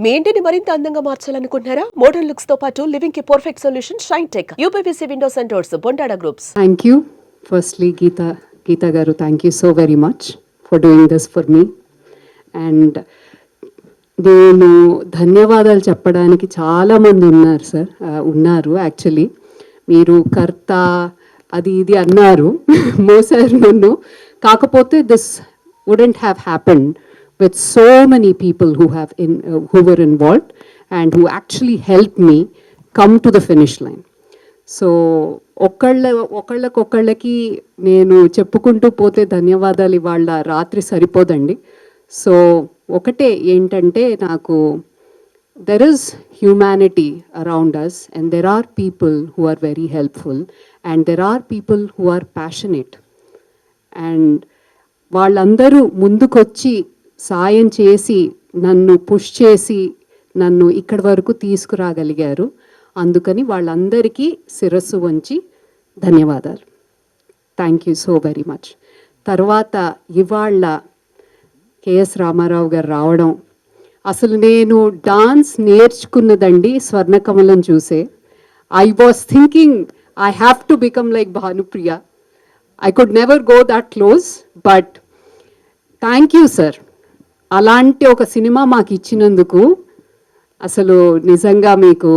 మీ ఇంటిని మరింత అందంగా మార్చాలనుకుంటున్నారా? మోడర్న్ లుక్స్ తో పాటు లివింగ్ కి perfect solution shine tech UPVC Windows and doors Bondada groups. Thank you. Firstly, Geeta Garu, thank you so very much for doing this for me. And నేను ధన్యవాదాలు చెప్పడానికి చాలామంది ఉన్నారు సార్, ఉన్నారు యాక్చువల్లీ. మీరు కర్త అది ఇది అన్నారు, మోసారు నన్ను. కాకపోతే this wouldn't have happened with so many people who were involved and who actually helped me come to the finish line. So ఒకళ్ళకి నేను చెప్పుకుంటూ పోతే ధన్యవాదాలు ఇవాళ రాత్రి సరిపోదండి. సో ఒకటే ఏంటంటే, నాకు there is humanity around us and there are people who are very helpful and there are people who are passionate, and వాళ్ళందరూ ముందుకొచ్చి సాయం చేసి నన్ను పుష్ చేసి నన్ను ఇక్కడి వరకు తీసుకురాగలిగారు. అందుకని వాళ్ళందరికీ శిరస్సు వంచి ధన్యవాదాలు. Thank you so very much. తర్వాత ఇవాళ కేఎస్ రామారావు గారు రావడం, అసలు నేను డాన్స్ నేర్చుకున్నదండి స్వర్ణకమలం చూసే. I was thinking I have to become like Bhanupriya. I could never go that close, but thank you sir. అలాంటి ఒక సినిమా మాకు ఇచ్చినందుకు అసలు నిజంగా మీకు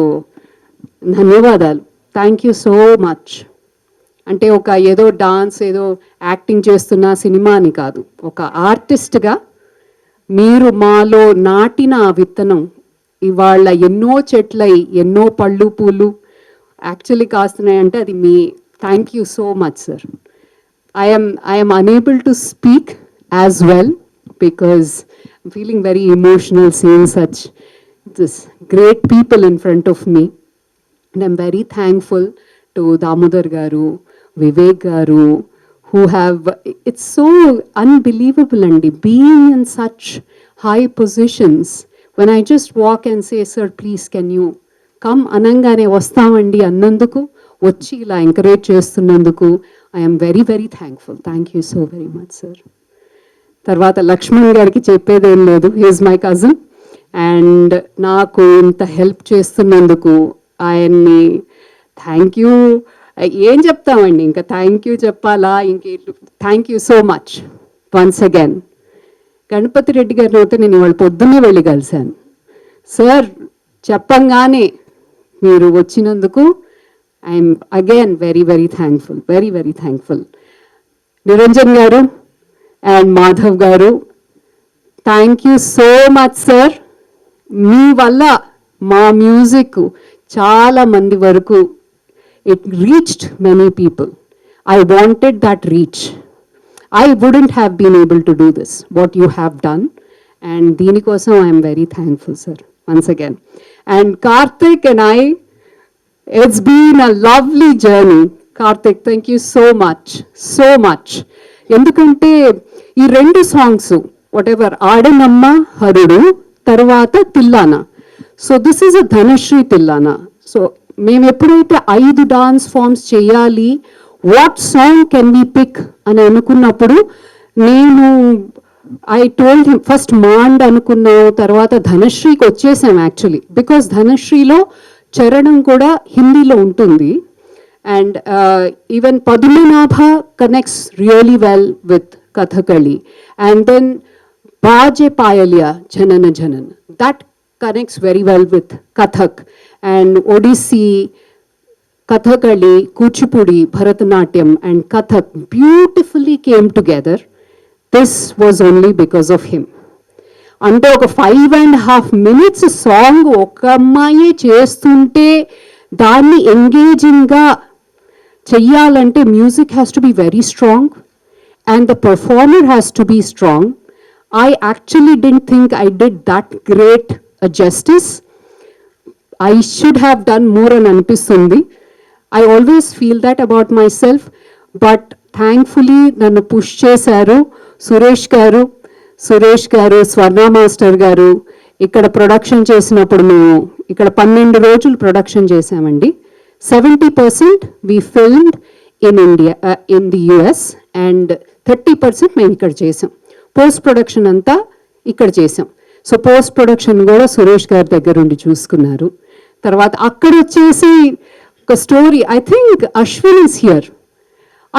ధన్యవాదాలు. Thank you so much. అంటే ఒక ఏదో డాన్స్ ఏదో యాక్టింగ్ చేస్తున్న సినిమా అని కాదు, ఒక ఆర్టిస్ట్గా మీరు మాలో నాటిన ఆ విత్తనం ఇవాళ ఎన్నో చెట్లై ఎన్నో పళ్ళు పూలు యాక్చువల్లీ కాస్తున్నాయంటే అది మీ. Thank you so much sir. I'm unable to speak as well because I'm feeling very emotional seeing such this great people in front of me, and I'm very thankful to Damodar Garu, Vivek Garu, who have, it's so unbelievable and being in such high positions. When I just walk and say, sir please can you come, anangane vastamandi annanduku వచ్చి ఇలా encourage చేస్తున్నందుకు I am very very thankful. Thank you so very much sir. తర్వాత లక్ష్మణ్ గారికి చెప్పేదేం లేదు, he's my cousin, and నాకు ఇంత help చేస్తున్నందుకు ఆయన్ని థ్యాంక్ యూ. ఏం చెప్తామండి, ఇంకా థ్యాంక్ యూ చెప్పాలా ఇంకే. Thank you so much once again. Ganapathi Reddy గారిని అయితే నేను ఇవాళ పొద్దున్నే వెళ్ళి కలిశాను. సార్ చెప్పంగానే మీరు వచ్చినందుకు I'm again very very thankful, very very thankful. Niranjan గారు అండ్ మాధవ్ గారు, thank you so much sir. మీ వల్ల మా మ్యూజిక్ చాలా మంది వరకు it reached many people. I wanted that reach. I wouldn't have been able to do this what you have done, and దీనికోసం I'm very thankful sir once again. And Karthik and I, it's been a lovely journey. Karthik thank you so much, so much. ఎందుకంటే ఈ రెండు songs whatever ఆడనమ్మ హరుడు తర్వాత thillana, so this is a Dhanashree thillana. So మేము ఎప్పుడైతే 5 dance forms చేయాలి, what song can we pick అని అనుకున్నప్పుడు నేను I told him first Maand అనుకున్నాం, తర్వాత ధనశ్రీకి వచ్చేసాం యాక్చువల్లీ, బికాస్ ధనశ్రీలో చరణం కూడా హిందీలో ఉంటుంది. And even Padmanabha connects really well with Kathakali, and then Baje Payalya Janana Janana, that connects very well with Kathak, and Odissi, Kathakali, Kuchipudi, Bharatanatyam and Kathak beautifully came together. This was only because of him. అంటే ఒక 5.5 minutes song ఒక అమ్మాయి చేస్తుంటే దాన్ని ఎంగేజింగ్గా చెయ్యాలంటే music has to be very strong and the performer has to be strong. I actually don't think I did that great justice. I should have done more అని అనిపిస్తుంది. I always feel that about myself, but thankfully నన్ను push చేశారు సురేష్ గారు, స్వర్ణ master గారు. ఇక్కడ production చేసినప్పుడు మేము ఇక్కడ 12 రోజులు ప్రొడక్షన్ చేసామండి. 70% we filmed in India, in the US, and 30% మేము ఇక్కడ చేసాం. పోస్ట్ ప్రొడక్షన్ అంతా ఇక్కడ చేసాం. సో పోస్ట్ ప్రొడక్షన్ కూడా సురేష్ గారి దగ్గర ఉండి చూసుకున్నారు. తర్వాత అక్కడ వచ్చేసి ఒక story, I think Ashwin is here.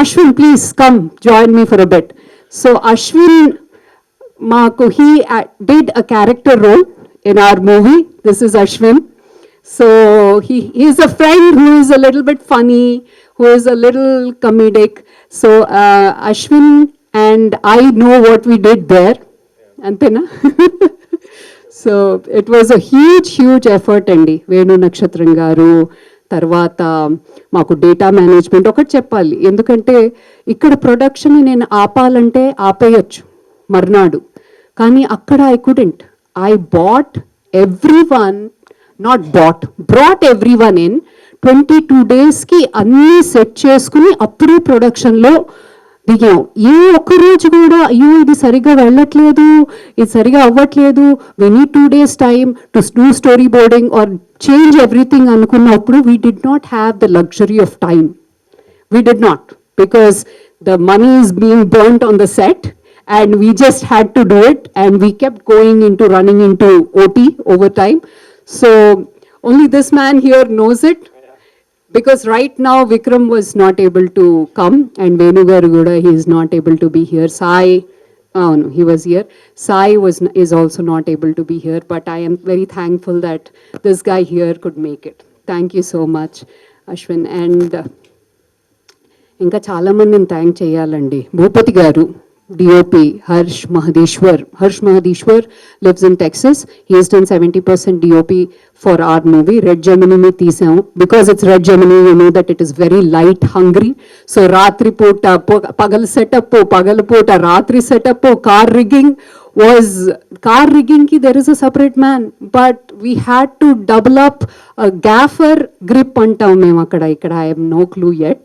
Ashwin please come join me for a bet. So Ashwin మాకు he did a character role in our movie. This is Ashwin. So he is a friend who is a little bit funny, who is a little comedic. So Ashwin and I know what we did there. Antena? So it was a huge effort అండి. వేణు నక్షత్రం గారు, తర్వాత మాకు data management. ఒకటి చెప్పాలి, ఎందుకంటే ఇక్కడ production నేను ఆపాలంటే ఆపేయచ్చు మర్నాడు, కానీ అక్కడ I couldn't. I bought everyone, not brought everyone in 22 daysకి అన్నీ సెట్ చేసుకుని అప్పుడే ప్రొడక్షన్లో దిగాం. ఏ ఒక్కరోజు కూడా అయ్యో ఇది సరిగ్గా వెళ్ళట్లేదు, ఇది సరిగా అవ్వట్లేదు, we need 2 days time to do storyboarding or change everything అనుకున్నప్పుడు we did not have the luxury of time. We did not, because the money is being burnt on the set and we just had to do it, and we kept running into OT overtime. So only this man here knows it, because right now Vikram was not able to come and Venu garu kuda he is not able to be here. Sai, oh no, he was here. Sai is also not able to be here, but I am very thankful that this guy here could make it. Thank you so much, Ashwin. And ఇంకా చాలామందిని thank చేయాలండి. భూపతి గారు, DOP Harsh Mahadishwar lives in Texas. He has done 70% DOP for our movie. Red జెమినీని తీసాము because it's red Gemini, you know that it is very light hungry. So రాత్రిపూట పగలు setup, పగలపూట రాత్రి setup, car rigging ki there is a separate man, but we had to double up a gaffer grip antam మేము అక్కడ. ఇక్కడ I have no clue yet,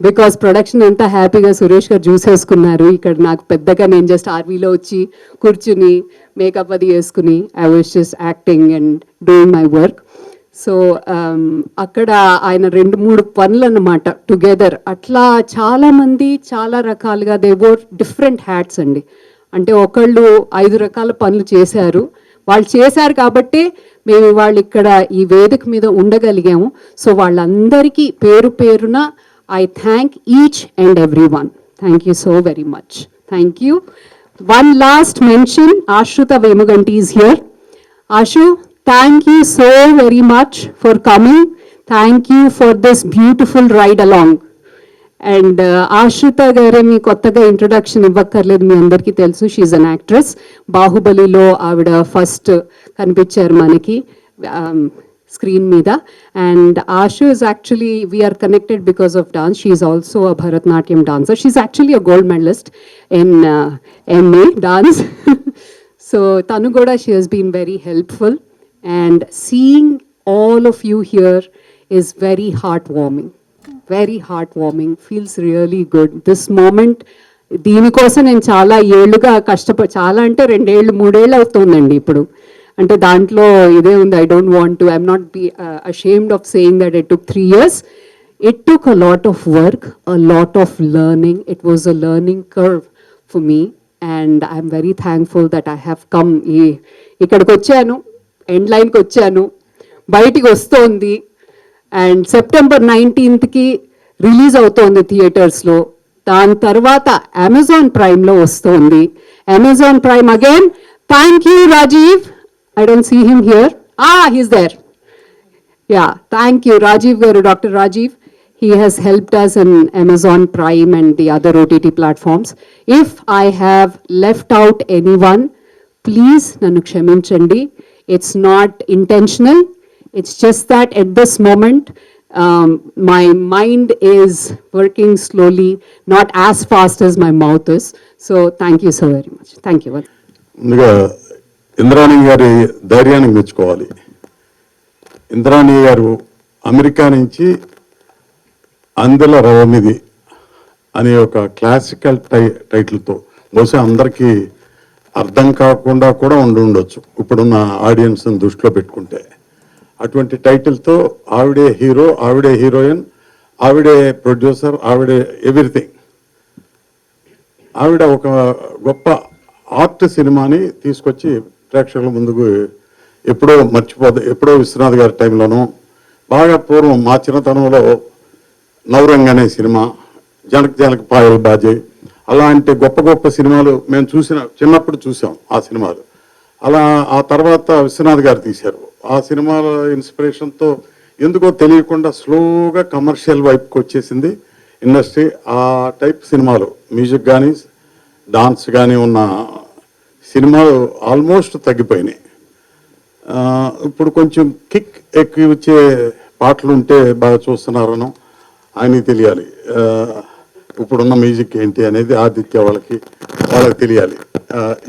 because production అంతా హ్యాపీగా సురేష్ గారు చూసేసుకున్నారు. ఇక్కడ నాకు పెద్దగా నేను జస్ట్ ఆర్వీలో వచ్చి కూర్చుని మేకప్ అది వేసుకుని I was just acting and doing my work. So అక్కడ ఆయన 2-3 పనులు అన్నమాట టుగెదర్. అట్లా చాలామంది చాలా రకాలుగా దే వోర్ డిఫరెంట్ హ్యాట్స్ అండి. అంటే ఒకళ్ళు 5 రకాల పనులు చేశారు. వాళ్ళు చేశారు కాబట్టి మేము వాళ్ళు ఇక్కడ ఈ వేదిక మీద ఉండగలిగాము. సో వాళ్ళందరికీ పేరు పేరున I thank each and everyone. Thank you so very much. Thank you. One last mention, Ashruta Vemuganti is here. Ashu, thank you so very much for coming. Thank you for this beautiful ride along. And Ashruta garu మీ కొత్తగా introduction ఇవ్వక్కర్లేదు, మీ అందరికీ తెలుసు. She is an actress. బాహుబలిలో ఆవిడ first కనిపించారు మనకి screen మీద. And Ashu is actually, we are connected because of dance. She is also a Bharatnatyam dancer. She is actually a gold medalist in MA dance. So tanu kuda, she has been very helpful, and seeing all of you here is very heartwarming. Feels really good this moment. దీనికోసం నేను చాలా ఏళ్ళుగా చాలా అంటే 2 ఏళ్ళు 3 ఏళ్ళు అవుతుందండి ఇప్పుడు. అంటే దాంట్లో ఇదే ఉంది. I don't want to, I'm not be ashamed of saying that it took 3 years. It took a lot of work, a lot of learning. It was a learning curve for me, and I'm very thankful that I have come. ఇక్కడికి వచ్చాను, end లైన్కి వచ్చాను, బయటికి వస్తోంది. And September 19th release అవుతోంది థియేటర్స్లో. దాని తర్వాత అమెజాన్ ప్రైమ్లో వస్తోంది. Amazon Prime again. Thank you Rajeev. I don't see him here. He's there. Yeah, thank you, Rajiv garu, Dr. Rajiv. He has helped us in Amazon Prime and the other OTT platforms. If I have left out anyone, please nannu kshaminchandi. It's not intentional. It's just that at this moment, my mind is working slowly, not as fast as my mouth is. So thank you so very much. Thank you. Indrani గారి ధైర్యానికి మెచ్చుకోవాలి. ఇంద్రాణి గారు America నుంచి అందెల రవమిది అనే ఒక classical టైటిల్తో, బహుశా అందరికీ అర్థం కాకుండా కూడా ఉండొచ్చు ఇప్పుడున్న ఆడియన్స్ని దృష్టిలో పెట్టుకుంటే. అటువంటి టైటిల్తో ఆవిడే హీరో, ఆవిడే హీరోయిన్, ఆవిడే ప్రొడ్యూసర్, ఆవిడే ఎవ్రీథింగ్. ఆవిడ ఒక గొప్ప ఆర్ట్ సినిమాని తీసుకొచ్చి ప్రేక్షకుల ముందుకు ఎప్పుడో ఎప్పుడో విశ్వనాథ్ గారి టైంలోనూ బాగా పూర్వం మా చిన్నతనంలో నవరంగ్ అనే సినిమా, జనక్ జనక్ పాయల్ బాజే, అలాంటి గొప్ప గొప్ప సినిమాలు మేము చిన్నప్పుడు చూసాం ఆ సినిమాలు. అలా ఆ తర్వాత విశ్వనాథ్ గారు తీశారు. ఆ సినిమాల ఇన్స్పిరేషన్తో ఎందుకో తెలియకుండా స్లోగా కమర్షియల్ వైపుకి వచ్చేసింది ఇండస్ట్రీ. ఆ టైప్ సినిమాలు మ్యూజిక్ కానీ డాన్స్ కానీ ఉన్న సినిమాలు ఆల్మోస్ట్ తగ్గిపోయినాయి. ఇప్పుడు కొంచెం కిక్ ఎక్కువ వచ్చే పాటలు ఉంటే బాగా చూస్తున్నారనో ఆయనకి తెలియాలి. ఇప్పుడున్న మ్యూజిక్ ఏంటి అనేది ఆదిత్య వాళ్ళకి తెలియాలి.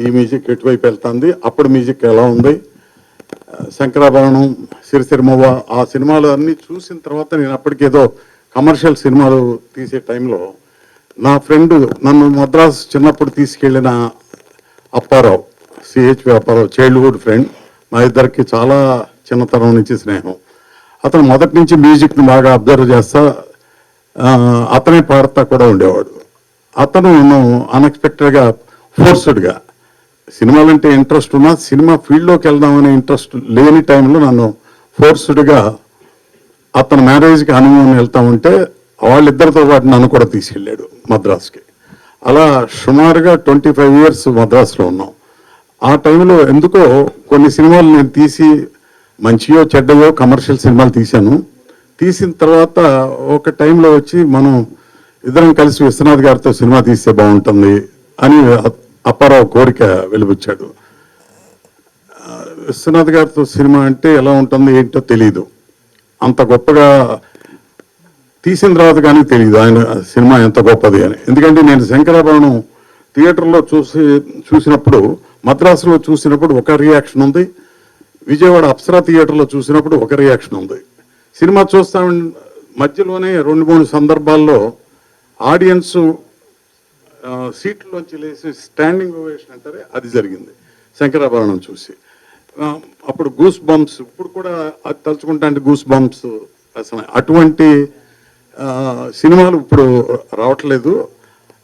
ఈ మ్యూజిక్ ఎటువైపు వెళ్తుంది, అప్పుడు మ్యూజిక్ ఎలా ఉంది, శంకరాభరణం, సిరిసిరిమవ్వ, ఆ సినిమాలు అన్నీ చూసిన తర్వాత నేను అప్పటికేదో కమర్షియల్ సినిమాలు తీసే టైంలో నా ఫ్రెండ్ నన్ను మద్రాసు చిన్నప్పుడు తీసుకెళ్ళిన Apparao, CHV Apparao, childhood friend, మా ఇద్దరికి చాలా చిన్నతనం నుంచి స్నేహం. అతను మొదటి నుంచి మ్యూజిక్ని బాగా అబ్జర్వ్ చేస్తా అతనే పాడుతా కూడా ఉండేవాడు. అతను అన్ఎక్స్పెక్టెడ్గా ఫోర్స్డ్గా సినిమాలంటే ఇంట్రెస్ట్ ఉన్నా సినిమా ఫీల్డ్లోకి వెళ్దామనే ఇంట్రెస్ట్ లేని టైంలో నన్ను ఫోర్స్డ్గా అతను మ్యారేజ్కి హనీమూన్ వెళ్తా ఉంటే వాళ్ళిద్దరితో పాటు నన్ను కూడా తీసుకెళ్ళాడు మద్రాసుకి. అలా సుమారుగా 25 years మద్రాసులో ఉన్నాం. ఆ టైంలో ఎందుకో కొన్ని సినిమాలు నేను తీసి మంచియో చెడ్డయో కమర్షియల్ సినిమాలు తీశాను. తీసిన తర్వాత ఒక టైంలో వచ్చి మనం ఇద్దరం కలిసి విశ్వనాథ్ గారితో సినిమా తీస్తే బాగుంటుంది అని అప్పారావు కోరిక వెలిబుచ్చాడు. విశ్వనాథ్ గారితో సినిమా అంటే ఎలా ఉంటుంది ఏంటో తెలీదు, అంత గొప్పగా తీసిన తర్వాత కానీ తెలియదు ఆయన సినిమా ఎంత గొప్పది అని. ఎందుకంటే నేను శంకరాభరణం థియేటర్లో చూసినప్పుడు, మద్రాసులో చూసినప్పుడు ఒక రియాక్షన్ ఉంది, విజయవాడ అప్సరా థియేటర్లో చూసినప్పుడు ఒక రియాక్షన్ ఉంది. సినిమా చూస్తా మధ్యలోనే 2-3 సందర్భాల్లో ఆడియన్స్ సీట్లోంచి లేచి స్టాండింగ్ ఓవేషన్ అంటారే అది జరిగింది శంకరాభరణం చూసి. అప్పుడు గూస్ బంప్స్, ఇప్పుడు కూడా అది తలుచుకుంటా అంటే గూస్ బంప్స్ అసలు అటువంటి సినిమాలు ఇప్పుడు రావట్లేదు.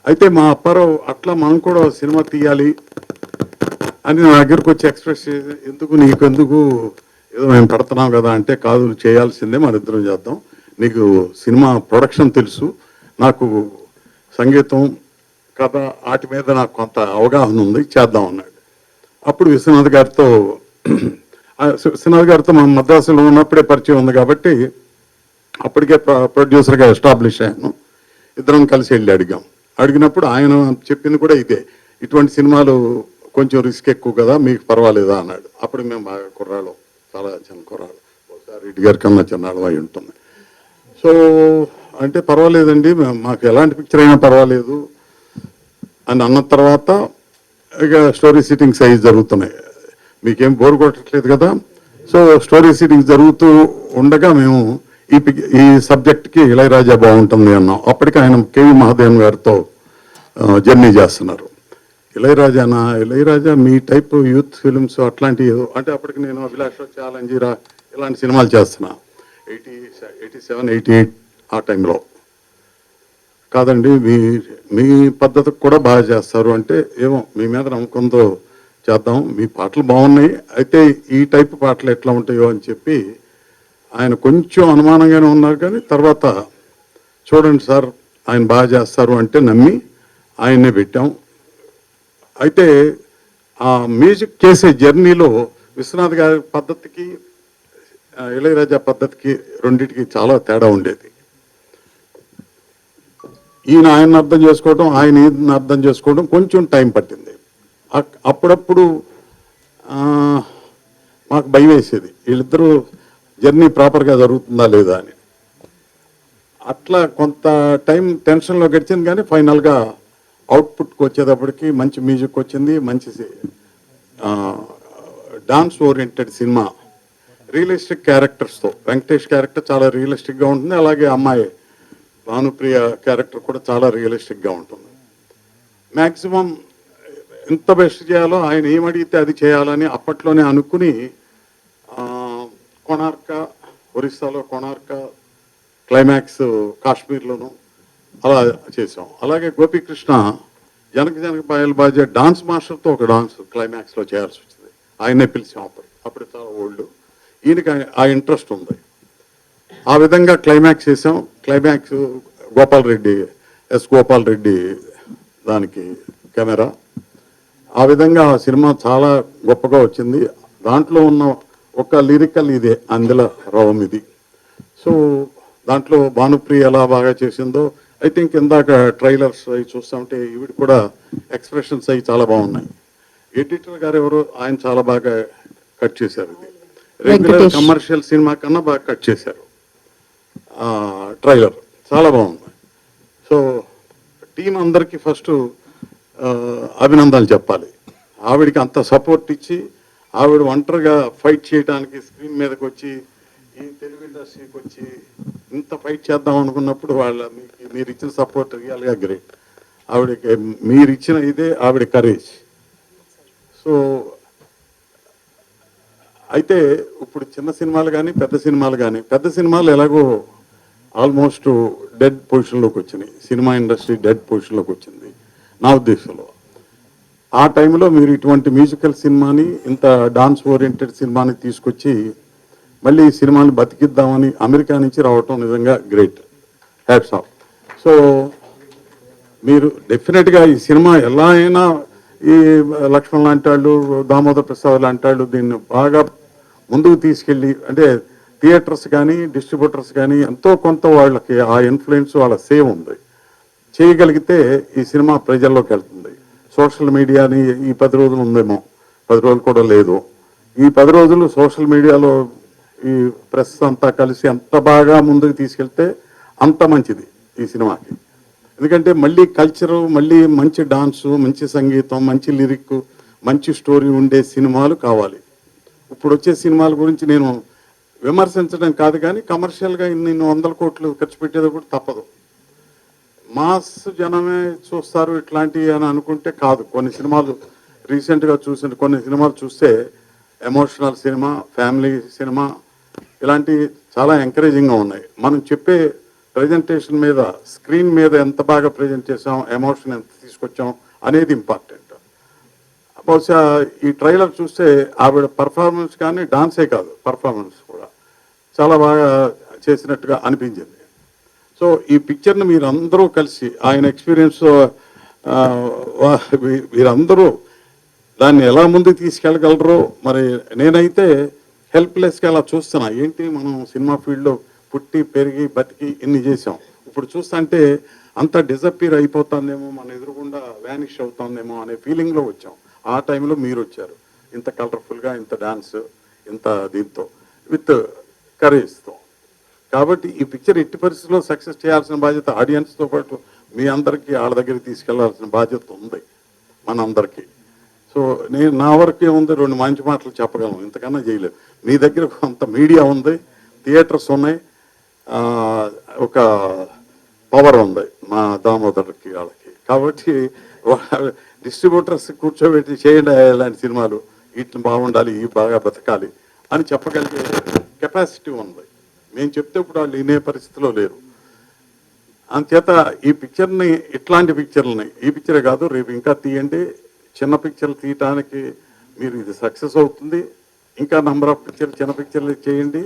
అయితే మా అప్పారావు అట్లా మనం కూడా సినిమా తీయాలి అని నా దగ్గరకు వచ్చి ఎక్స్ప్రెస్ చేసి, నీకెందుకు ఏదో మేము పడుతున్నాం కదా అంటే, కాదు చేయాల్సిందే, మన ఇద్దరం చేద్దాం, నీకు సినిమా ప్రొడక్షన్ తెలుసు, నాకు సంగీతం కథ వాటి మీద నాకు కొంత అవగాహన ఉంది, చేద్దాం అన్నాడు. అప్పుడు విశ్వనాథ్ గారితో మా మద్రాసులో ఉన్నప్పుడే పరిచయం ఉంది కాబట్టి అప్పటికే ప్రొడ్యూసర్గా ఎస్టాబ్లిష్ అయ్యాను. ఇద్దరం కలిసి వెళ్ళి అడిగినప్పుడు ఆయన చెప్పింది కూడా ఇదే, ఇటువంటి సినిమాలు కొంచెం రిస్క్ ఎక్కువ కదా, మీకు పర్వాలేదా అన్నాడు. అప్పుడు మేము బాగా కుర్రాళ్ళు, చాలా చిన్న కుర్రాళ్ళు, ఒకసారి రెడ్డి గారి కన్నా చిన్నాళ్ళు అయి ఉంటుంది. సో అంటే పర్వాలేదండి, మాకు ఎలాంటి పిక్చర్ అయినా పర్వాలేదు అని అన్న తర్వాత ఇక స్టోరీ సిట్టింగ్స్ అవి జరుగుతున్నాయి. మీకేం బోర్ కొట్టట్లేదు కదా. సో స్టోరీ సిట్టింగ్స్ జరుగుతూ ఉండగా మేము ఈ సబ్జెక్ట్కి ఇళయరాజా బాగుంటుంది అన్నాం. అప్పటికి ఆయన కేవి మహాదేవన్ గారితో జర్నీ చేస్తున్నారు. ఇళయరాజా మీ టైప్ యూత్ ఫిలిమ్స్ అట్లాంటివి అంటే అప్పటికి నేను అభిలాష, ఛాలెంజీరా ఇలాంటి సినిమాలు చేస్తున్నా 87, 88 ఆ టైంలో. కాదండి మీ పద్ధతికి కూడా బాగా చేస్తారు అంటే, ఏమో మీ మీద నమ్మకంతో చేద్దాం, మీ పాటలు బాగున్నాయి, అయితే ఈ టైప్ పాటలు ఎట్లా ఉంటాయో అని చెప్పి ఆయన కొంచెం అనుమానంగానే ఉన్నారు. కానీ తర్వాత చూడండి సార్ ఆయన బాగా చేస్తారు అంటే నమ్మి ఆయన్నే పెట్టాం. అయితే ఆ మ్యూజిక్ చేసే జర్నీలో విశ్వనాథ్ గారి పద్ధతికి ఇళయరాజా పద్ధతికి రెండింటికి చాలా తేడా ఉండేది. ఆయన్ని అర్థం చేసుకోవడం, ఆయన ఈయన్ని అర్థం చేసుకోవడం కొంచెం టైం పట్టింది. అప్పుడప్పుడు మాకు భయం వేసేది, వీళ్ళిద్దరూ జర్నీ ప్రాపర్గా జరుగుతుందా లేదా అని. అట్లా కొంత టైం టెన్షన్లో గడిచింది. కానీ ఫైనల్గా అవుట్పుట్కి వచ్చేటప్పటికి మంచి మ్యూజిక్ వచ్చింది, మంచి డాన్స్ ఓరియంటెడ్ సినిమా, రియలిస్టిక్ క్యారెక్టర్స్తో. వెంకటేష్ క్యారెక్టర్ చాలా రియలిస్టిక్గా ఉంటుంది, అలాగే అమ్మాయి భానుప్రియ క్యారెక్టర్ కూడా చాలా రియలిస్టిక్గా ఉంటుంది. మ్యాక్సిమం ఎంత బెస్ట్ చేయాలో ఆయన ఏమడిగితే అది చేయాలని అప్పట్లోనే అనుకుని కొనార్క, ఒరిస్సాలో కొనార్క, క్లైమాక్స్ కాశ్మీర్లోను అలా చేసాం. అలాగే గోపీకృష్ణ జనక పాయల్ బాజే డాన్స్ మాస్టర్తో ఒక డాన్స్ క్లైమాక్స్లో చేయాల్సి వచ్చింది. ఆయనే పిలిచాం అప్పుడు చాలా ఓల్డ్. ఈయనకి ఆ ఇంట్రెస్ట్ ఉంది. ఆ విధంగా క్లైమాక్స్ చేసాం. క్లైమాక్స్ గోపాల్ రెడ్డి దానికి కెమెరా. ఆ విధంగా ఆ సినిమా చాలా గొప్పగా వచ్చింది. దాంట్లో ఉన్న ఒక లిరికల్ ఇదే అందుల రవం ఇది. సో దాంట్లో భానుప్రియ ఎలా బాగా చేసిందో ఐ థింక్ ఇందాక ట్రైలర్స్ అవి చూస్తుంటే ఈవిడ కూడా ఎక్స్ప్రెషన్స్ అవి చాలా బాగున్నాయి. ఎడిటర్ గారు ఎవరు ఆయన చాలా బాగా కట్ చేశారు. ఇది రెగ్యులర్ వెంకటేష్. కమర్షియల్ సినిమా కన్నా బాగా కట్ చేశారు. ట్రైలర్ చాలా బాగుంది. సో టీం అందరికీ ఫస్ట్ అభినందనలు చెప్పాలి. ఆవిడికి అంత సపోర్ట్ ఇచ్చి ఆవిడ ఒంటరిగా ఫైట్ చేయడానికి స్క్రీన్ మీదకి వచ్చి ఈ తెలుగు ఇండస్ట్రీకి వచ్చి ఇంత ఫైట్ చేద్దాం అనుకున్నప్పుడు మీరు ఇచ్చిన సపోర్ట్ రియల్గా గ్రేట్. ఆవిడకి మీరు ఇచ్చిన ఇదే ఆవిడ కరేజ్. సో అయితే ఇప్పుడు చిన్న సినిమాలు కానీ పెద్ద సినిమాలు ఎలాగో ఆల్మోస్ట్ డెడ్ పొజిషన్లోకి వచ్చినాయి. సినిమా ఇండస్ట్రీ డెడ్ పొజిషన్లోకి వచ్చింది నా ఉద్దేశంలో. ఆ టైంలో మీరు ఇటువంటి మ్యూజికల్ సినిమాని ఇంత డాన్స్ ఓరియంటెడ్ సినిమాని తీసుకొచ్చి మళ్ళీ ఈ సినిమాని బతికిద్దామని అమెరికా నుంచి రావటం నిజంగా గ్రేట్. Hats off. సో మీరు డెఫినెట్గా ఈ సినిమా ఎలా అయినా ఈ లక్ష్మణ్ లాంటి వాళ్ళు, దామోదర్ ప్రసాద్ లాంటి వాళ్ళు దీన్ని బాగా ముందుకు తీసుకెళ్ళి, అంటే థియేటర్స్ కానీ డిస్ట్రిబ్యూటర్స్ కానీ ఎంతో కొంత వాళ్ళకి ఆ ఇన్ఫ్లుయెన్స్ వాళ్ళ సేవ్ ఉంది. చేయగలిగితే ఈ సినిమా ప్రజల్లోకి వెళ్తుంది. సోషల్ మీడియాని ఈ 10 రోజులు ఉందేమో, 10 రోజులు కూడా లేదు. ఈ 10 రోజులు సోషల్ మీడియాలో ఈ ప్రెస్ అంతా కలిసి ఎంత బాగా ముందుకు తీసుకెళ్తే అంత మంచిది ఈ సినిమాకి. ఎందుకంటే మళ్ళీ కల్చరు, మళ్ళీ మంచి డాన్సు, మంచి సంగీతం, మంచి లిరిక్, మంచి స్టోరీ ఉండే సినిమాలు కావాలి. ఇప్పుడు వచ్చే సినిమాల గురించి నేను విమర్శించడం కాదు కానీ కమర్షియల్గా ఇన్ని 100 కోట్లు ఖర్చు పెట్టేది కూడా తప్పదు. మాస్ జనమే చూస్తారు ఇట్లాంటివి అని అనుకుంటే కాదు. కొన్ని సినిమాలు రీసెంట్గా చూసిన కొన్ని సినిమాలు చూస్తే ఎమోషనల్ సినిమా, ఫ్యామిలీ సినిమా ఇలాంటివి చాలా ఎంకరేజింగ్గా ఉన్నాయి. మనం చెప్పే ప్రజెంటేషన్ మీద, స్క్రీన్ మీద ఎంత బాగా ప్రజెంట్ చేసాం, ఎమోషన్ ఎంత తీసుకొచ్చాం అనేది ఇంపార్టెంట్. బహుశా ఈ ట్రైలర్ చూస్తే ఆవిడ పర్ఫార్మెన్స్ కానీ డాన్సే కాదు, పర్ఫార్మెన్స్ కూడా చాలా బాగా చేసినట్టుగా అనిపించింది. సో ఈ పిక్చర్ని మీరందరూ కలిసి ఆయన ఎక్స్పీరియన్స్ మీరందరూ దాన్ని ఎలా ముందుకు తీసుకెళ్ళగలరో మరి. నేనైతే హెల్ప్లెస్గా అలా చూస్తున్నా. ఏంటి మనం సినిమా ఫీల్డ్లో పుట్టి పెరిగి బతికి ఇన్ని చేసాం, ఇప్పుడు చూస్తుంటే అంత డిజపీర్ అయిపోతుందేమో, మన ఎదురుగుండా వ్యానిష్ అవుతుందేమో అనే ఫీలింగ్లో వచ్చాం. ఆ టైంలో మీరు వచ్చారు ఇంత కలర్ఫుల్గా, ఇంత డాన్స్, ఇంత దీంతో విత్ కరేజ్తో. కాబట్టి ఈ పిక్చర్ ఎట్టి పరిస్థితుల్లో సక్సెస్ చేయాల్సిన బాధ్యత ఆడియన్స్తో పాటు మీ అందరికీ వాళ్ళ దగ్గరికి తీసుకెళ్లాల్సిన బాధ్యత ఉంది మనందరికీ. సో నా వరకే ఉంది, 2 మంచి మాటలు చెప్పగలను, ఇంతకన్నా చేయలేదు. మీ దగ్గర కొంత మీడియా ఉంది, థియేటర్స్ ఉన్నాయి, ఒక పవర్ ఉంది మా దామోదర్కి వాళ్ళకి. కాబట్టి డిస్ట్రిబ్యూటర్స్ కూర్చోబెట్టి చేయండి ఇలాంటి సినిమాలు, వీటిని బాగుండాలి, ఇవి బాగా బతకాలి అని చెప్పగలిగే కెపాసిటీ ఉంది. మేము చెప్తే ఇప్పుడు వాళ్ళు వినే పరిస్థితిలో లేరు. అందుచేత ఈ పిక్చర్ని, ఇట్లాంటి పిక్చర్లని, ఈ పిక్చరే కాదు రేపు ఇంకా తీయండి, చిన్న పిక్చర్లు తీయటానికి మీరు ఇది సక్సెస్ అవుతుంది. ఇంకా నంబర్ ఆఫ్ పిక్చర్లు, చిన్న పిక్చర్లు చేయండి.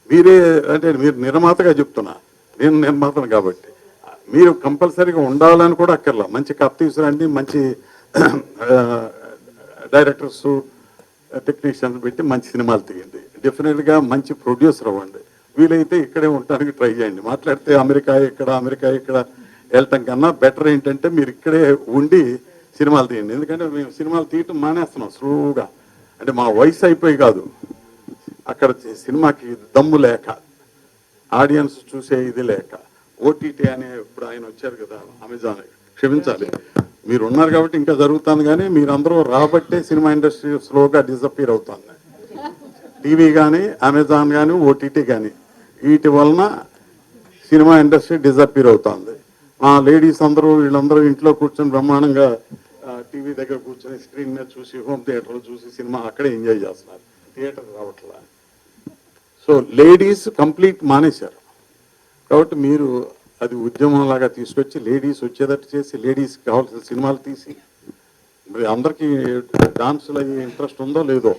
మీరే అంటే మీరు నిర్మాతగా చెప్తున్నా, నేను నిర్మాతను కాబట్టి మీరు కంపల్సరీగా ఉండాలని కూడా అక్కర్లా. మంచి కథ తీసుకురండి, మంచి డైరెక్టర్స్, టెక్నీషియన్స్ పెట్టి మంచి సినిమాలు తీయండి. డెఫినెట్గా మంచి ప్రొడ్యూసర్ అవ్వండి. వీలైతే ఇక్కడే ఉండడానికి ట్రై చేయండి. మాట్లాడితే అమెరికా ఇక్కడ వెళ్ళటం కన్నా బెటర్ ఏంటంటే మీరు ఇక్కడే ఉండి సినిమాలు తీయండి. ఎందుకంటే మేము సినిమాలు తీయటం మానేస్తున్నాం స్లోగా. అంటే మా వయసు అయిపోయి కాదు, అక్కడ సినిమాకి దమ్ము లేక, ఆడియన్స్ చూసే ఇది లేక, ఓటీటీ అనే ఇప్పుడు ఆయన వచ్చారు కదా అమెజాన్, క్షమించాలి మీరు ఉన్నారు కాబట్టి ఇంకా జరుగుతుంది, కానీ మీరందరూ రాబట్టే సినిమా ఇండస్ట్రీ స్లోగా డిసప్పీర్ అవుతుంది. టీవీ కానీ, అమెజాన్ కానీ, ఓటీటీ కానీ, వీటి వలన సినిమా ఇండస్ట్రీ డిసప్పీర్ అవుతుంది. మా లేడీస్ అందరూ వీళ్ళందరూ ఇంట్లో కూర్చొని బ్రహ్మాండంగా టీవీ దగ్గర కూర్చొని స్క్రీన్ మీద చూసి, హోమ్ థియేటర్లో చూసి సినిమా అక్కడే ఎంజాయ్ చేస్తున్నారు, థియేటర్ రావట్లా. సో లేడీస్ కంప్లీట్ మానేశారు. కాబట్టి మీరు అది ఉద్యమంలాగా తీసుకొచ్చి లేడీస్ వచ్చేటట్టు చేసి, లేడీస్కి కావాల్సిన సినిమాలు తీసి, మరి అందరికీ డాన్సులు అయ్యే ఇంట్రెస్ట్ ఉందో లేదో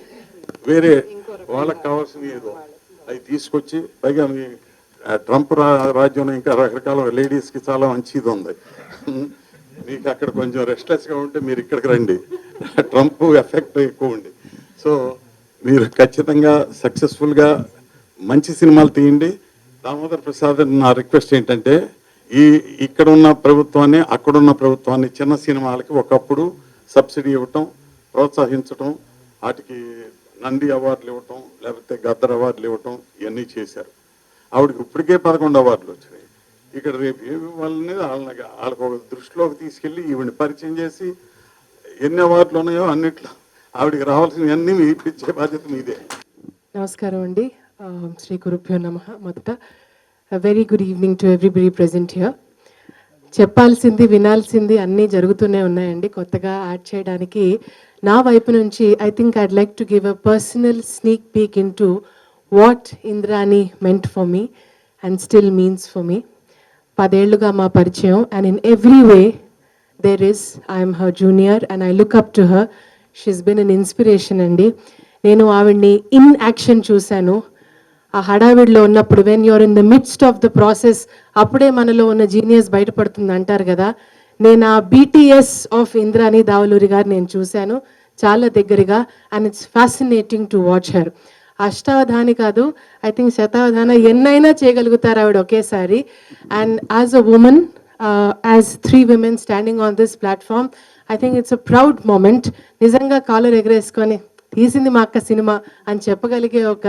వేరే వాళ్ళకి కావాల్సిన ఏదో అవి తీసుకొచ్చి పైగా మీ ట్రంప్ రాజ్యంలో ఇంకా రకరకాల లేడీస్కి చాలా మంచి ఇది ఉంది. మీకు అక్కడ కొంచెం రెస్ట్లెస్గా ఉంటే మీరు ఇక్కడికి రండి, ట్రంప్ ఎఫెక్ట్ ఎక్కువ ఉంది. సో మీరు ఖచ్చితంగా సక్సెస్ఫుల్గా మంచి సినిమాలు తీయండి. దామోదర్ ప్రసాద్ నా రిక్వెస్ట్ ఏంటంటే ఇక్కడ ఉన్న ప్రభుత్వాన్ని అక్కడున్న ప్రభుత్వాన్ని చిన్న సినిమాలకి ఒకప్పుడు సబ్సిడీ ఇవ్వటం, ప్రోత్సహించటం, వాటికి నంది అవార్డులు ఇవ్వటం, లేకపోతే గద్దర్ అవార్డులు ఇవ్వటం ఇవన్నీ చేశారు. ఆవిడకి ఇప్పటికే 11 అవార్డులు వచ్చినాయి. ఇక్కడ రేపు ఏమి ఇవ్వాలనేది వాళ్ళకి ఒక దృష్టిలోకి తీసుకెళ్ళి ఈవిని పరిచయం చేసి ఎన్ని అవార్డులు ఉన్నాయో అన్నిట్లో ఆవిడకి రావాల్సినవన్నీ మీ ఇప్పించే బాధ్యత మీదే. నమస్కారం అండి. శ్రీ గురుభ్యో నమః. మొదట very good evening to everybody present here. చెప్పాల్సింది వినాల్సింది అన్నీ జరుగుతూనే ఉన్నాయండి. కొత్తగా యాడ్ చేయడానికి నా వైపు నుంచి I think I'd like to give a personal sneak peek into what Indrani meant for me and still means for me. 10 ఏళ్లుగా మా పరిచయం and in every way there is I'm her junior and I look up to her. She's been an inspiration అండి. నేను ఆవిడ్ని in action చూశాను. ఆ హడావిడిలో ఉన్నప్పుడు when you're in the midst of the process అప్పుడే మనలో ఉన్న జీనియస్ బయటపడుతుంది అంటారు కదా. నేను ఆ బీటీఎస్ ఆఫ్ ఇంద్రాణి దావలూరి గారు నేను చూశాను చాలా దగ్గరగా and it's fascinating to watch her. అష్టావధాని కాదు, ఐ థింక్ శతావధాన ఎన్నైనా చేయగలుగుతారు ఆవిడ ఒకేసారి. And as a woman, as 3 women standing on this platform, I think it's a proud moment. నిజంగా కాలర్ ఎగరేసుకొని తీసింది మా అక్క సినిమా అని చెప్పగలిగే ఒక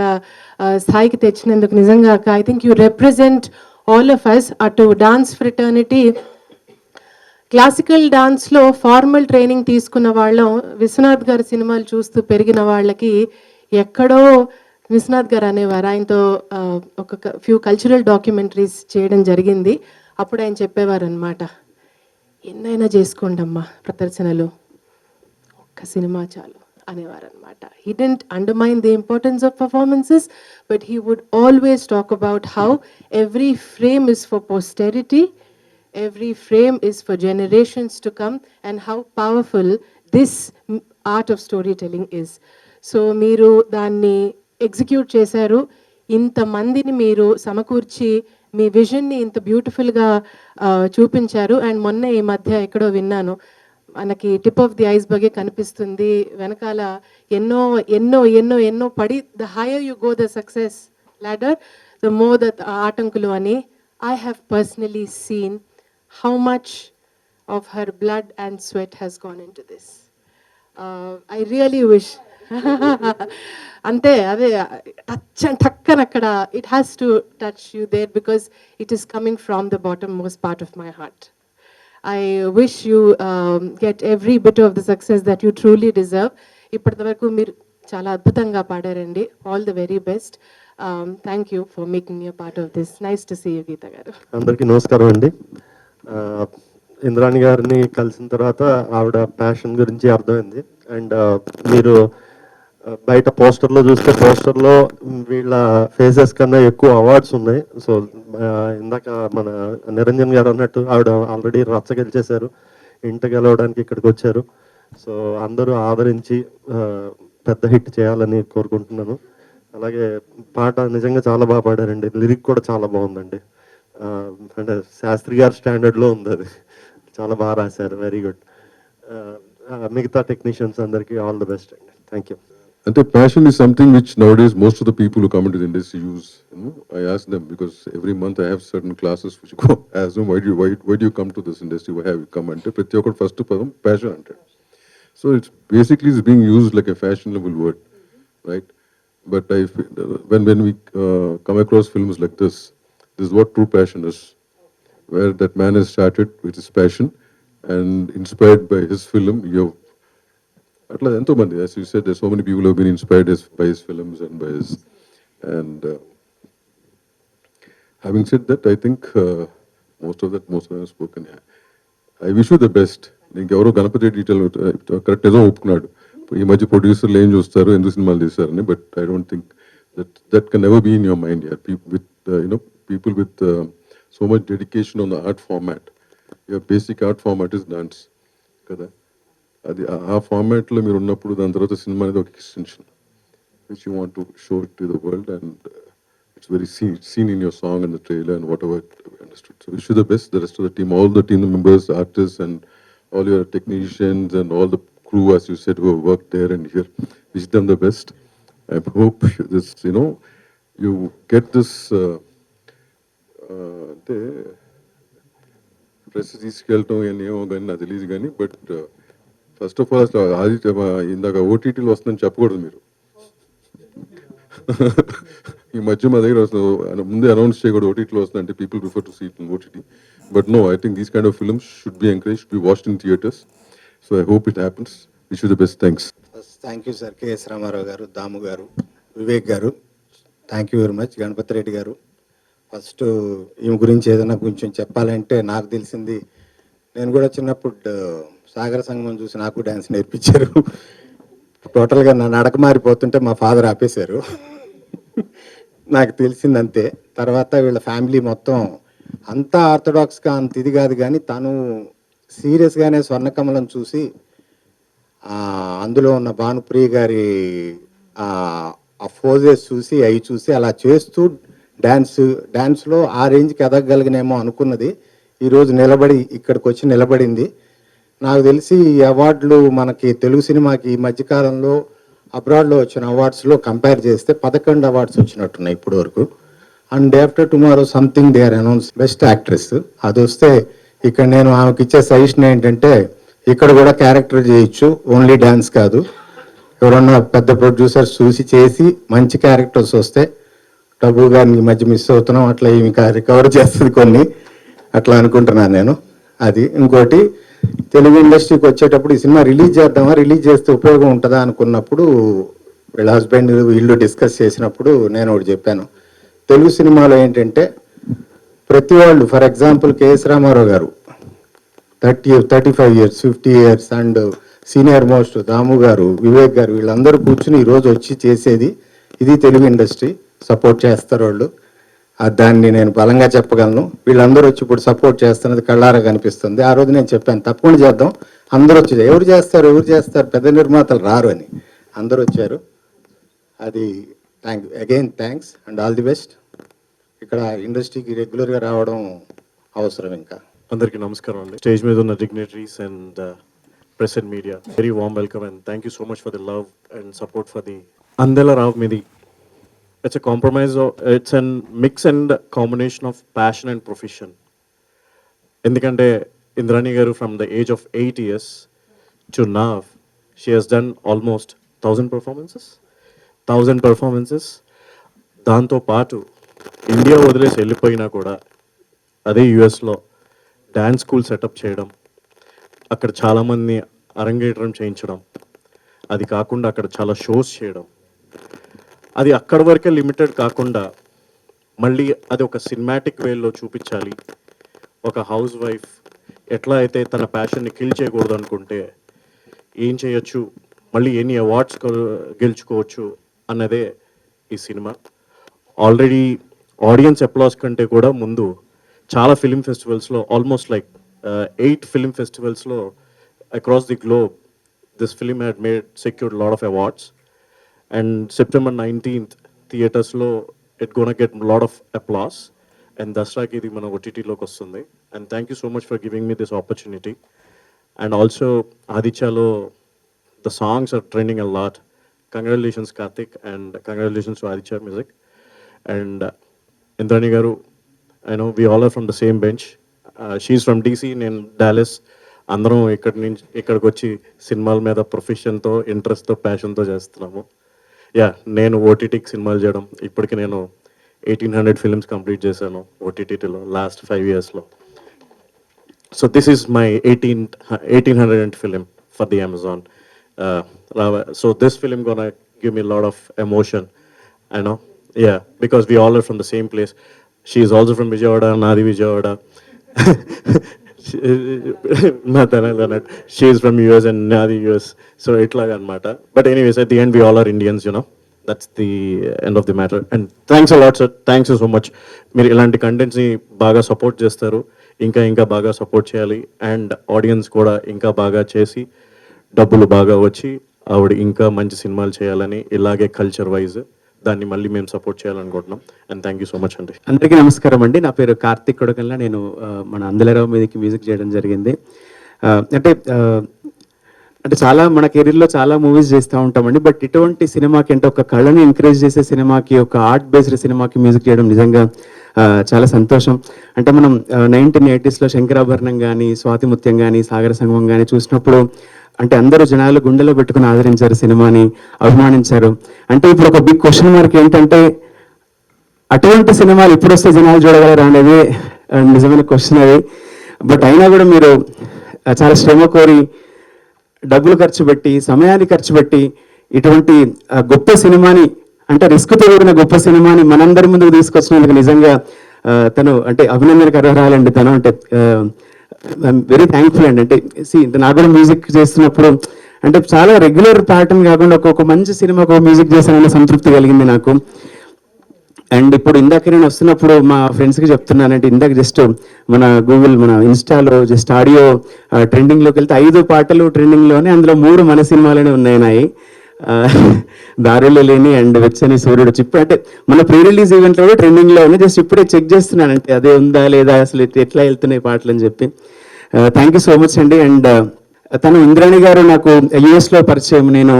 స్థాయికి తెచ్చినందుకు నిజంగా అక్క I think you represent all of us. అటు డాన్స్ ఫ్రెటర్నిటీ, క్లాసికల్ డాన్స్లో ఫార్మల్ ట్రైనింగ్ తీసుకున్న వాళ్ళం, విశ్వనాథ్ గారి సినిమాలు చూస్తూ పెరిగిన వాళ్ళకి ఎక్కడో విశ్వనాథ్ గారు అనేవారు. ఆయనతో ఒక ఫ్యూ కల్చరల్ డాక్యుమెంటరీస్ చేయడం జరిగింది. అప్పుడు ఆయన చెప్పేవారు అనమాట, ఎన్నైనా చేసుకోండి అమ్మా ప్రదర్శనలు, ఒక్క సినిమా చాలు అనేవారు అనమాట. He didn't undermine the importance of performances, but he would always talk about how every frame is for posterity, every frame is for generations to come, and how powerful this art of storytelling is. So మీరు దాన్ని execute చేశారు. ఇంతమందిని మీరు సమకూర్చి మీ విజన్ని ఇంత బ్యూటిఫుల్గా చూపించారు. And మొన్న ఈ మధ్య ఎక్కడో విన్నాను, మనకి టిప్ ఆఫ్ ది ఐస్బర్గే కనిపిస్తుంది, వెనకాల ఎన్నో ఎన్నో ఎన్నో ఎన్నో పడి the higher you go the success ladder, the more that ఆటంకులు అని. I have personally seen how much of her blood and sweat has gone into this. I really wish అంతే అదే టక్కన అక్కడ it has to touch you there because it is coming from the bottom most part of my heart. I wish you get every bit of the success that you truly deserve. ఇప్పటి వరకు మీరు చాలా అద్భుతంగా పాడారండి. All the very best. Thank you for making me a part of this. Nice to see you Geetha గారు. అందరికీ నమస్కారం అండి. ఇంద్రాణి గారిని కలిసిన తర్వాత ఆవిడ ప్యాషన్ గురించి అర్థమైంది. అండ్ మీరు బయట పోస్టర్లో చూస్తే పోస్టర్లో వీళ్ళ ఫేసెస్ కన్నా ఎక్కువ అవార్డ్స్ ఉన్నాయి. సో ఇందాక మన నిరంజన్ గారు అన్నట్టు ఆవిడ ఆల్రెడీ రచ్చ గెలిచేశారు, ఇంట గెలవడానికి ఇక్కడికి వచ్చారు. సో అందరూ ఆదరించి పెద్ద హిట్ చేయాలని కోరుకుంటున్నాను. అలాగే పాట నిజంగా చాలా బాగా పాడారండి, లిరిక్ కూడా చాలా బాగుందండి. అంటే శాస్త్రి గారి స్టాండర్డ్లో ఉంది, అది చాలా బాగా రాశారు. Very good. మిగతా టెక్నీషియన్స్ అందరికీ ఆల్ ది బెస్ట్ అండి. Thank you. And the passion is something which nowadays most of the people who come into the industry use. You know, I ask them because every month I have certain classes which go ask them, why do you come to this industry? Why have you come? Ante prati okka first padam passion ante. So it's basically is being used like a fashionable word, right? But when we come across films like this is what true passion is, where that man has started with his passion and inspired by his film. You atla ento mandi, as you said, there's so many people who have been inspired by his films and by his, and having said that, I think most of them have spoken. I wish you the best. Neenku evaro Ganapati detail correct ezo oppukunnadu ee madhya producer lu em chustaru endu cinemalu chesaru, but I don't think that can never be in your mind. Yeah, people with people with so much dedication on the art format. Your basic art format is dance kada. అది ఆ ఫార్మాట్లో మీరు ఉన్నప్పుడు దాని తర్వాత cinema అనేది ఒక extension. which you want to show it to the world, and it's very seen in your song and the trailer and whatever I understood. So wish you the best, the rest of the team, all the team members, artists, and all your technicians and all the crew, as you said, who have worked there and here. Wish them the best. I hope this, you get this. అంటే press తీసుకెళ్ళటం ఇవన్నీ ఏమో కానీ నాకు తెలియదు కానీ, but first of all అసలు ఆదిత్య ఇందాక ఓటీటీలో వస్తుందని చెప్పకూడదు మీరు. ఈ మధ్య మా దగ్గర వస్తుంది, ముందే అనౌన్స్ చేయకూడదు ఓటీటీలో వస్తుందంటే people prefer to see it in OTT. But no, I think these kind of films should be encourage, should be watched in theatres. So I hope it happens. Wish you the best. Thanks. Thank you sir. KS Ramarao గారు, దాము గారు, వివేక్ గారు, thank you very much. Ganapathi Reddy గారు, first ఈమె గురించి ఏదైనా కొంచెం చెప్పాలంటే నాకు తెలిసింది, నేను కూడా చిన్నప్పుడు సాగర సంగమం చూసి నాకు డ్యాన్స్ నేర్పించారు. టోటల్గా నా నడక మారిపోతుంటే మా ఫాదర్ ఆపేశారు. నాకు తెలిసింది అంతే. తర్వాత వీళ్ళ ఫ్యామిలీ మొత్తం అంతా ఆర్థడాక్స్గా అంత ఇది కాదు, కానీ తను సీరియస్గానే స్వర్ణకమలం చూసి అందులో ఉన్న భానుప్రియ గారి ఆ ఫోజెస్ చూసి అవి చూసి అలా చేస్తూ డ్యాన్స్లో ఆ రేంజ్కి ఎదగగలిగినేమో అనుకున్నది. ఈరోజు నిలబడి ఇక్కడికి వచ్చి నిలబడింది. నాకు తెలిసి ఈ అవార్డులు మనకి తెలుగు సినిమాకి ఈ మధ్యకాలంలో అబ్రాడ్లో వచ్చిన అవార్డ్స్లో కంపేర్ చేస్తే 11 అవార్డ్స్ వచ్చినట్టున్నాయి ఇప్పటి వరకు. And day after tomorrow something they are announce best actress. అది వస్తే ఇక్కడ నేను ఆమెకి ఇచ్చే సజెషన్ ఏంటంటే, ఇక్కడ కూడా క్యారెక్టర్ చేయొచ్చు, ఓన్లీ డ్యాన్స్ కాదు. ఎవరన్నా పెద్ద ప్రొడ్యూసర్స్ చూసి చేసి మంచి క్యారెక్టర్స్ వస్తే, డబ్బు గారిని ఈ మధ్య మిస్ అవుతున్నాం, అట్లా ఇంకా రికవర్ చేస్తుంది కొన్ని, అట్లా అనుకుంటున్నాను నేను. అది ఇంకోటి, తెలుగు ఇండస్ట్రీకి వచ్చేటప్పుడు ఈ సినిమా రిలీజ్ చేద్దామా, రిలీజ్ చేస్తే ఉపయోగం ఉంటుందా అనుకున్నప్పుడు వీళ్ళ హస్బెండ్ వీళ్ళు డిస్కస్ చేసినప్పుడు నేను ఒకటి చెప్పాను. తెలుగు సినిమాలో ఏంటంటే ప్రతి వాళ్ళు, ఫర్ ఎగ్జాంపుల్ కేఎస్ రామారావు గారు 35 years 50 years, and senior most Damu గారు, వివేక్ గారు, వీళ్ళందరూ కూర్చుని ఈరోజు వచ్చి చేసేది ఇది తెలుగు ఇండస్ట్రీ. సపోర్ట్ చేస్తారు వాళ్ళు, దాన్ని నేను బలంగా చెప్పగలను. వీళ్ళందరూ వచ్చి ఇప్పుడు సపోర్ట్ చేస్తున్నది కళ్ళారా కనిపిస్తుంది. ఆ రోజు నేను చెప్పాను తప్పకుండా చేద్దాం, అందరూ వచ్చి ఎవరు చేస్తారు పెద్ద నిర్మాతలు రారు అని, అందరూ వచ్చారు. అది again thanks and all the best. ఇక్కడ ఇండస్ట్రీకి రెగ్యులర్గా రావడం అవసరం. ఇంకా అందరికీ నమస్కారం అండి. స్టేజ్ మీద ఉన్న dignitaries and press and media, very warm welcome and thank you so much for the love and support for the Andela Ravamidi. It's a compromise, it's a mix and combination of passion and profession. Endukante Indrani garu from the age of 8 years to now, she has done almost 1,000 performances. దాంతో పాటు India వదిలేసి వెళ్ళిపోయినా కూడా అదే యుఎస్లో dance school setup చేయడం, అక్కడ చాలామంది అరంగేట్రం చేయించడం, అది కాకుండా అక్కడ చాలా షోస్ చేయడం, అది అక్కడి వరకే లిమిటెడ్ కాకుండా మళ్ళీ అది ఒక సినిమాటిక్ వేలో చూపించాలి. ఒక హౌస్ వైఫ్ ఎట్లా అయితే తన ప్యాషన్ని కిల్ చేయకూడదు అనుకుంటే ఏం చేయొచ్చు, మళ్ళీ ఎన్ని అవార్డ్స్ గెలుచుకోవచ్చు అన్నదే ఈ సినిమా. ఆల్రెడీ ఆడియన్స్ అప్లాస్ కంటే కూడా ముందు చాలా ఫిలిం ఫెస్టివల్స్లో, ఆల్మోస్ట్ లైక్ 8 ఫిలిం ఫెస్టివల్స్లో across the globe this film had secured lot of awards. And September 19th థియేటర్స్లో it gonna get lot of applause. And దసరాకి ఇది మన ఓటీటీలోకి వస్తుంది. And thank you so much for giving me this opportunity. And also ఆదిత్యలో the songs are trending a lot. Congratulations Karthik and congratulations to Aditya music. And Indrani గారు, I know we all are from the same bench. She is from DC, నేను Dallas. అందరం ఇక్కడికి వచ్చి సినిమాల మీద ప్రొఫెషన్తో, ఇంట్రెస్ట్తో, ప్యాషన్తో చేస్తున్నాము. నేను ఓటీటీకి సినిమాలు చేయడం, ఇప్పటికి నేను 1800 ఫిల్మ్స్ కంప్లీట్ చేశాను ఓటీటీలో లాస్ట్ 5 yearsలో. So this is my 1800th film for the Amazon. So this film gonna give me lot of emotion, I know. Because we all are from the same place. She is also from Vijayawada, నాది Vijayawada. She is from US and Nadi US, so itlaga anamata. But anyways, at the end we all are Indians, you know. That's the end of the matter. And thanks a lot, sir. Thanks you so much. Meer ilanti contents ni baga support chestaru, ఇంకా బాగా support చేయాలి. And audience కూడా ఇంకా బాగా చేసి డబ్బులు బాగా వచ్చి ఆవిడ ఇంకా మంచి సినిమాలు చేయాలని, ఇలాగే కల్చర్ వైజ్ దాన్ని మళ్ళీ మేము సపోర్ట్ చేయాలనుకుంటున్నాం. And thank you so much అండి. అందరికీ నమస్కారం అండి. నా పేరు కార్తిక్ కొడకల్లా. నేను మన అందలరావు మీదకి మ్యూజిక్ చేయడం జరిగింది. అంటే చాలా మన కెరీర్లో చాలా మూవీస్ చేస్తూ ఉంటామండి. బట్ ఇటువంటి సినిమాకి అంటే ఒక కళని ఎంకరేజ్ చేసే సినిమాకి, ఒక ఆర్ట్ బేస్డ్ సినిమాకి మ్యూజిక్ చేయడం నిజంగా చాలా సంతోషం. అంటే మనం 1980s శంకరాభరణం కానీ, స్వాతిముత్యం కానీ, సాగర సంగమం కానీ చూసినప్పుడు అంటే అందరూ జనాలు గుండెలో పెట్టుకుని ఆదరించారు, సినిమాని అభిమానించారు. అంటే ఇప్పుడు ఒక బిగ్ క్వశ్చన్ మార్క్ ఏంటంటే అటువంటి సినిమాలు ఇప్పుడు వస్తే జనాలు చూడగలరా అనేది నిజమైన క్వశ్చన్ అది. బట్ అయినా కూడా మీరు చాలా శ్రమ కోరి, డబ్బులు ఖర్చు పెట్టి, సమయాన్ని ఖర్చు పెట్టి ఇటువంటి గొప్ప సినిమాని, అంటే రిస్క్తో కూడిన గొప్ప సినిమాని మనందరి ముందుకు తీసుకొచ్చినందుకు నిజంగా తను అంటే అభినందనకు అర్హరాలండి. తను అంటే వెరీ థ్యాంక్ఫుల్ అండి. అంటే నాకు కూడా మ్యూజిక్ చేస్తున్నప్పుడు అంటే చాలా రెగ్యులర్ ప్యాటర్న్ కాకుండా ఒక్కొక్క మంచి సినిమాకు మ్యూజిక్ చేశానన్న సంతృప్తి కలిగింది నాకు. అండ్ ఇప్పుడు ఇందాక నేను వస్తున్నప్పుడు మా ఫ్రెండ్స్కి చెప్తున్నానంటే, ఇందాక జస్ట్ మన గూగుల్, మన ఇన్స్టాలో జస్ట్ ఆడియో ట్రెండింగ్లోకి వెళ్తే 5 పాటలు ట్రెండింగ్లోనే, అందులో 3 మన సినిమాలోనే ఉన్నాయి. దారులు లేని అండ్ వెచ్చని సూర్యుడు చిప్పు అంటే మన ప్రీ రిలీజ్ ఈవెంట్లో కూడా ట్రెండింగ్లో ఉన్నాయి. జస్ట్ ఇప్పుడే చెక్ చేస్తున్నానంటే అదే ఉందా లేదా, అసలు ఎట్లా వెళ్తున్నాయి పాటలు అని చెప్పి. థ్యాంక్ యూ సో మచ్ అండి. అండ్ తను ఇంద్రాణి గారు నాకు యుఎస్లో పరిచయం. నేను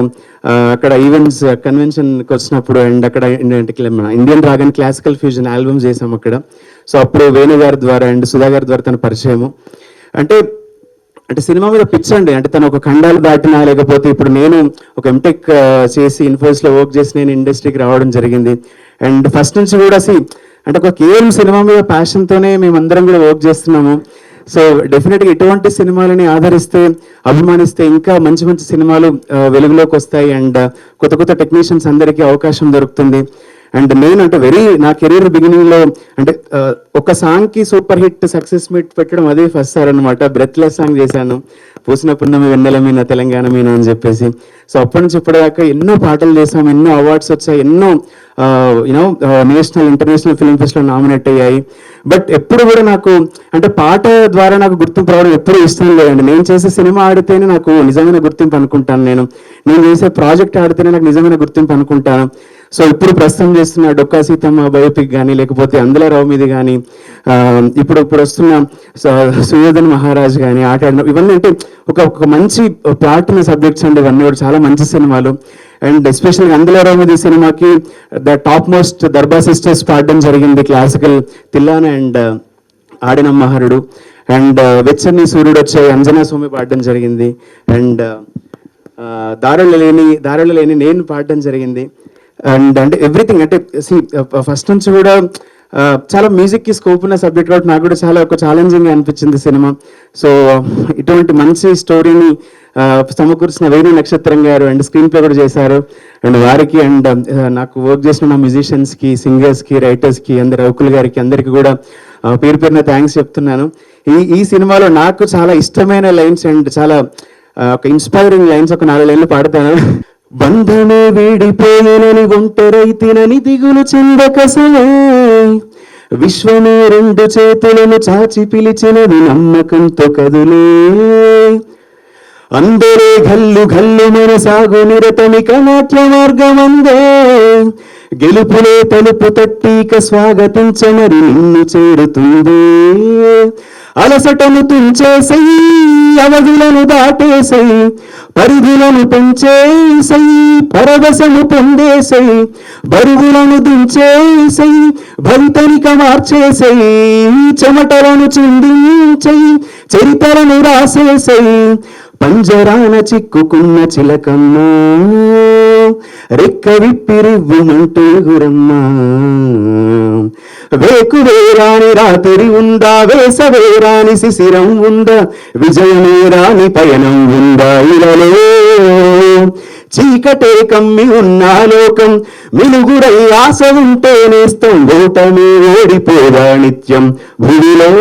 అక్కడ ఈవెంట్స్ కన్వెన్షన్కి వచ్చినప్పుడు అండ్ అక్కడ మన Indian rhagon classical fusion album చేసాం అక్కడ. సో అప్పుడు వేణు గారి ద్వారా అండ్ సుధా గారి ద్వారా తన పరిచయము. అంటే సినిమా మీద పిచ్ అండి. అంటే తను ఒక ఖండాలు దాటినా, లేకపోతే ఇప్పుడు నేను ఒక ఎంటెక్ చేసి ఇన్ఫోసిస్లో వర్క్ చేసి నేను ఇండస్ట్రీకి రావడం జరిగింది. అండ్ ఫస్ట్ నుంచి కూడా అంటే ఒక కేవలం సినిమా మీద ప్యాషన్తోనే మేమందరం కూడా వర్క్ చేస్తున్నాము. సో డెఫినెట్గా ఇటువంటి సినిమాలని ఆదరిస్తే, అభిమానిస్తే ఇంకా మంచి మంచి సినిమాలు వెలుగులోకి వస్తాయి. అండ్ కొత్త కొత్త టెక్నీషియన్స్ అందరికీ అవకాశం దొరుకుతుంది. అండ్ నేను అంటే నా కెరీర్ బిగినింగ్లో అంటే ఒక సాంగ్కి సూపర్ హిట్ సక్సెస్ మీట్ పెట్టడం అదే ఫస్ట్ సార్ అనమాట. బ్రెత్లెస్ సాంగ్ చేశాను, పూసిన పున్నమి వెన్నెల మీన తెలంగాణ మీన అని చెప్పేసి. సో అప్పటి నుంచి ఇప్పటిదాకా ఎన్నో పాటలు చేసాం, ఎన్నో అవార్డ్స్ వచ్చాయి, ఎన్నో national international film festival nominate అయ్యాయి. బట్ ఎప్పుడు కూడా నాకు అంటే పాట ద్వారా నాకు గుర్తింపు రావడం ఎప్పుడూ ఇష్టం లేదండి. నేను చేసే సినిమా ఆడితేనే నాకు నిజమైన గుర్తింపు అనుకుంటాను. నేను చేసే ప్రాజెక్ట్ ఆడితేనే నాకు నిజమైన గుర్తింపు అనుకుంటాను. సో ఇప్పుడు ప్రస్తుతం చేస్తున్న డొక్కా సీతమ్మ బయోపిక్ కానీ, లేకపోతే అందలరావు మీద కానీ, ఇప్పుడు వస్తున్న సుయోధన్ మహారాజ్ కానీ, ఆటాడిన ఇవన్నీ అంటే ఒక మంచి ప్లాట్ ఉన్న సబ్జెక్ట్స్ అండి. ఇవన్నీ కూడా చాలా మంచి సినిమాలు. అండ్ ఎస్పెషల్గా అందలరావు మీద సినిమాకి the top most Darbar sisters పాడడం జరిగింది, క్లాసికల్ తిల్లాన అండ్ ఆడిన మహరుడు. అండ్ వెచ్చని సూర్యుడు వచ్చాయి అంజనా స్వామి పాడడం జరిగింది. అండ్ దారులు లేని నేను పాడడం జరిగింది. అండ్ అంటే ఎవ్రీథింగ్ అంటే ఫస్ట్ నుంచి కూడా చాలా మ్యూజిక్కి స్కోప్ ఉన్న సబ్జెక్ట్ కాబట్టి నాకు కూడా చాలా ఒక ఛాలెంజింగ్గా అనిపించింది సినిమా. సో ఇటువంటి మంచి స్టోరీని సమకూర్చిన వేణు నక్షత్రం గారు అండ్ స్క్రీన్ ప్లే కూడా చేశారు. అండ్ వారికి అండ్ నాకు వర్క్ చేసిన నా మ్యూజిషియన్స్కి, సింగర్స్కి, రైటర్స్కి, అందరు రౌకుల్ గారికి అందరికీ కూడా పేరున థ్యాంక్స్ చెప్తున్నాను. ఈ సినిమాలో నాకు చాలా ఇష్టమైన లైన్స్ అండ్ చాలా ఒక ఇన్స్పైరింగ్ లైన్స్ ఒక 4 లైన్లు పాడతాను. బంధమే వీడిపోయినని ఒంటరైతినని దిగులు చెందకసలే, విశ్వమే 2 చేతులను చాచి పిలిచినది నమ్మకంతో కదులే, అందరే గల్లు గల్లు మన సాగు నిరతమిక నాట్య మార్గమందే, గెలుపులే తలుపు తట్టిక స్వాగతించమరి నిన్ను చేరుతుంది, అలసటను తుంచేసై అవధులను దాటేసై, పరిధులను పెంచేసై పరవశము పొందేసై, బరువులను దించేసై భవితనిక మార్చేసై, చెమటలను చిందించై చరితలను రాసేసై, పంజరాన చిక్కుకున్న చిలకమ్మా రెక్క విప్పిరివ్వుమంటూ గురమ్మా, వేకువేరాని రాత్రి ఉందా, వేసవేరాని శిశిరం ఉందా, విజయమేరాని పయనం ఉందా, ఇలలో చీకటే కమ్మి ఉన్నా లోకం మిలుగురై ఆశ ఉంటే నేస్తం, ఓటమి ఓడిపోదా నిత్యం భూమిలో.